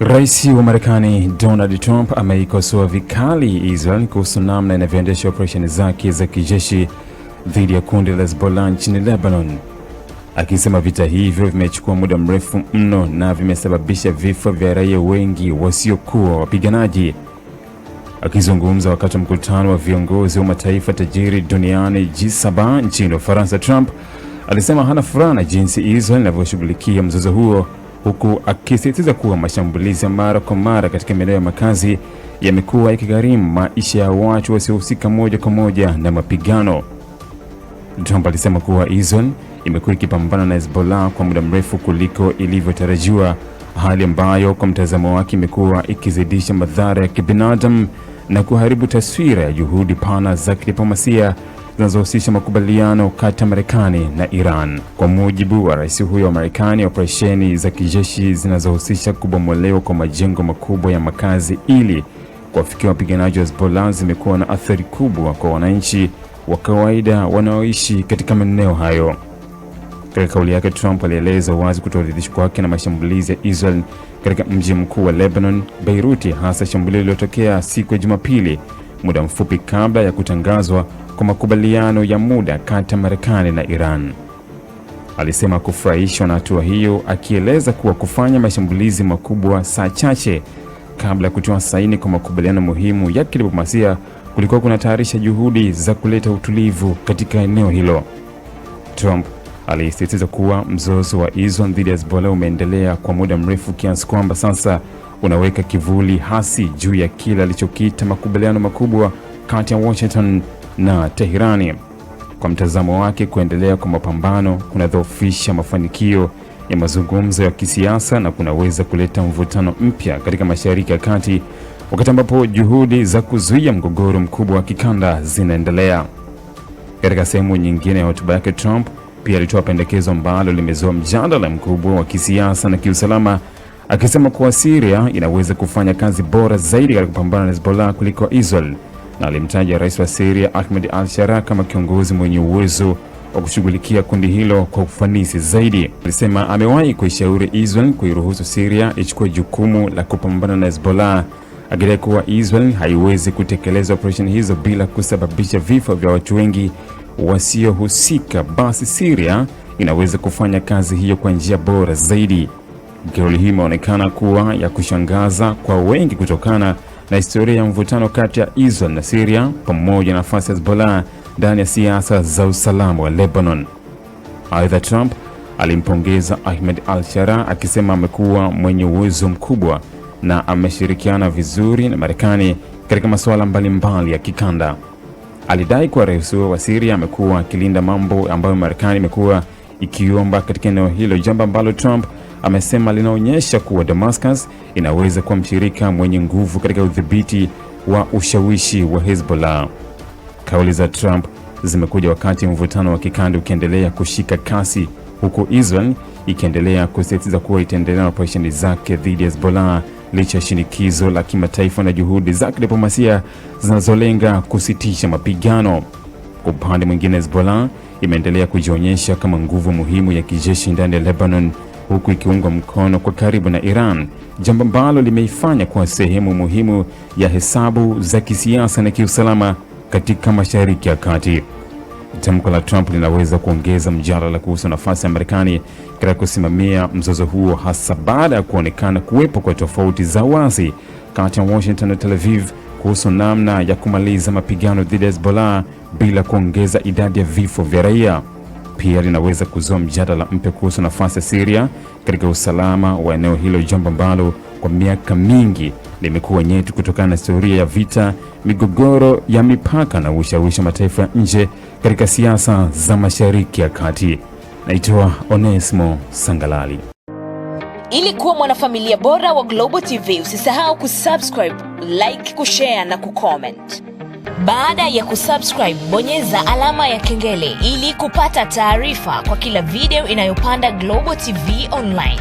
Rais wa Marekani Donald Trump ameikosoa vikali Israel kuhusu namna inavyoendesha operesheni zake za kijeshi dhidi ya kundi la Hezbollah nchini Lebanon, akisema vita hivyo vimechukua muda mrefu mno na vimesababisha vifo vya raia wengi wasiokuwa wapiganaji. Akizungumza wakati wa mkutano wa viongozi wa mataifa tajiri duniani G7 nchini Ufaransa, Trump alisema hana furaha na jinsi Israel inavyoshughulikia mzozo huo, huku akisisitiza kuwa mashambulizi ya mara kwa mara katika maeneo ya makazi yamekuwa yakigharimu maisha ya watu wasiohusika moja kwa moja na mapigano. Trump alisema kuwa Israel imekuwa ikipambana na Hezbollah kwa muda mrefu kuliko ilivyotarajiwa, hali ambayo kwa mtazamo wake imekuwa ikizidisha madhara ya kibinadamu na kuharibu taswira ya juhudi pana za kidiplomasia zinazohusisha makubaliano kati ya Marekani na Iran. Kwa mujibu wa rais huyo wa Marekani, operesheni za kijeshi zinazohusisha kubomolewa kwa majengo makubwa ya makazi ili kuwafikia wapiganaji wa Hezbollah zimekuwa na athari kubwa kwa wananchi wa kawaida wanaoishi katika maeneo hayo. Katika kauli yake, Trump alieleza wazi kutoridhishwa kwake na mashambulizi ya Israel katika mji mkuu wa Lebanon, Beirut, hasa shambulio lililotokea siku ya Jumapili, muda mfupi kabla ya kutangazwa kwa makubaliano ya muda kati ya Marekani na Iran. Alisema kufurahishwa na hatua hiyo, akieleza kuwa kufanya mashambulizi makubwa saa chache kabla ya kutoa saini kwa makubaliano muhimu ya kidiplomasia kulikuwa kunatayarisha juhudi za kuleta utulivu katika eneo hilo. Trump alisisitiza kuwa mzozo wa Israel dhidi ya Hezbollah umeendelea kwa muda mrefu kiasi kwamba sasa unaweka kivuli hasi juu ya kile alichokiita makubaliano makubwa kati ya Washington na Teherani. Kwa mtazamo wake, kuendelea kwa mapambano kunadhoofisha mafanikio ya mazungumzo ya kisiasa na kunaweza kuleta mvutano mpya katika Mashariki ya Kati, wakati ambapo juhudi za kuzuia mgogoro mkubwa wa kikanda zinaendelea. Katika sehemu nyingine ya hotuba yake, Trump pia alitoa pendekezo ambalo limezua mjadala mkubwa wa kisiasa na kiusalama, akisema kuwa Syria inaweza kufanya kazi bora zaidi katika kupambana na Hezbollah kuliko Israel, na alimtaja rais wa Syria Ahmed al-Sharaa kama kiongozi mwenye uwezo wa kushughulikia kundi hilo kwa ufanisi zaidi. Alisema amewahi kuishauri Israel kuiruhusu Syria ichukue jukumu la kupambana na Hezbollah, akidai kuwa Israel haiwezi kutekeleza operesheni hizo bila kusababisha vifo vya watu wengi wasiohusika, basi Syria inaweza kufanya kazi hiyo kwa njia bora zaidi. Kauli hii imeonekana kuwa ya kushangaza kwa wengi kutokana na historia ya mvutano kati ya Israel na Syria pamoja na nafasi ya Hezbollah ndani ya siasa za usalama wa Lebanon. Aidha, Trump alimpongeza Ahmed al-Sharaa akisema amekuwa mwenye uwezo mkubwa na ameshirikiana vizuri na Marekani katika masuala mbalimbali ya kikanda. Alidai kuwa rais wa Syria amekuwa akilinda mambo ambayo Marekani imekuwa ikiomba katika eneo hilo, jambo ambalo Trump amesema linaonyesha kuwa Damascus inaweza kuwa mshirika mwenye nguvu katika udhibiti wa ushawishi wa Hezbollah. Kauli za Trump zimekuja wakati mvutano wa kikanda ukiendelea kushika kasi, huku Israel ikiendelea kusisitiza kuwa itaendelea na operesheni zake dhidi ya Hezbollah licha ya shinikizo la kimataifa na juhudi za kidiplomasia zinazolenga kusitisha mapigano. Kwa upande mwingine, Hezbollah imeendelea kujionyesha kama nguvu muhimu ya kijeshi ndani ya Lebanon, huku ikiungwa mkono kwa karibu na Iran, jambo ambalo limeifanya kuwa sehemu muhimu ya hesabu za kisiasa na kiusalama katika Mashariki ya Kati. Tamko la Trump linaweza kuongeza mjadala kuhusu nafasi ya Marekani katika kusimamia mzozo huo, hasa baada ya kuonekana kuwepo kwa tofauti za wazi kati ya Washington na Tel Aviv kuhusu namna ya kumaliza mapigano dhidi ya Hezbollah bila kuongeza idadi ya vifo vya raia. Pia linaweza kuzua mjadala mpya kuhusu nafasi ya Syria katika usalama wa eneo hilo, jambo ambalo kwa miaka mingi limekuwa nyeti kutokana na historia ya vita, migogoro ya mipaka na ushawishi wa mataifa nje katika siasa za Mashariki ya Kati. Naitwa Onesmo Sangalali. Ili kuwa mwanafamilia bora wa Global TV, usisahau kusubscribe, like, kushare na kucomment. Baada ya kusubscribe, bonyeza alama ya kengele ili kupata taarifa kwa kila video inayopanda Global TV Online.